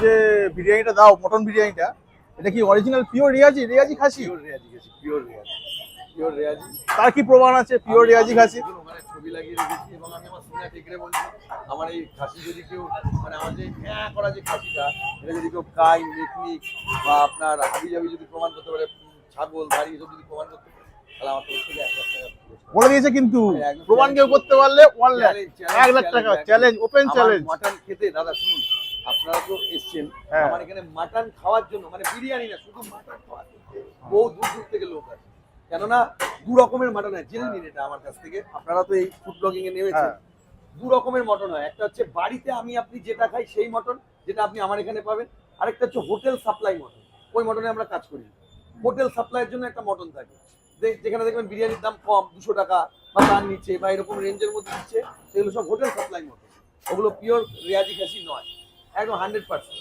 যে বিরিয়ানিটা দাও, মটন বিরিয়ানিটা, এটা কি অরিজিনাল পিওর রেয়াজি? রেয়াজি খাসি? পিওর রেয়াজি খাসি, পিওর রেয়াজি, পিওর রেয়াজি। তার কি প্রমাণ আছে পিওর রেয়াজি খাসি? ওখানে ছবি লাগিয়ে রেখেছি এবং আমি আমার সিনা টেকরে বলছি আমার এই খাসি যদি কেউ মানে আমার যে হ্যাঁ করা যে খাসিটা, এটা যদি কেউ কাই মেকনিক বা আপনার হাবি জাবি যদি প্রমাণ করতে পারে, ছাগল দাড়ি এসব যদি প্রমাণ করতে পারে, তাহলে আমার তরফ থেকে 1 লাখ টাকা বলে দিয়েছে কিন্তু প্রমাণ কেউ করতে পারলে 1 লাখ, 1 লাখ টাকা চ্যালেঞ্জ, ওপেন চ্যালেঞ্জ। মাটন খেতে দাদা শুনুন, আপনারা তো এসছেন আমার এখানে মাটন খাওয়ার জন্য, মানে বিরিয়ানি না, শুধু মাটন খাওয়ার জন্য বহু দূর দূর থেকে লোক আসে। কেননা 2 রকমের মাটন হয়, জেনে নিন এটা আমার কাছ থেকে। আপনারা তো এই ফুড ব্লগিং এ নেমেছেন, 2 রকমের মটন হয়। একটা হচ্ছে বাড়িতে আপনি যেটা খাই সেই মটন, যেটা আপনি আমার এখানে পাবেন। আরেকটা হচ্ছে হোটেল সাপ্লাই মটন, ওই মটনে আমরা কাজ করি। হোটেল সাপ্লাইয়ের জন্য একটা মটন থাকে, যেখানে দেখবেন বিরিয়ানির দাম কম, 200 টাকা বা তার নিচে বা এরকম রেঞ্জের মধ্যে দিচ্ছে, সেগুলো সব হোটেল সাপ্লাই মটন। ওগুলো পিওর রেয়াজি খাসি নয়, একদম 100%।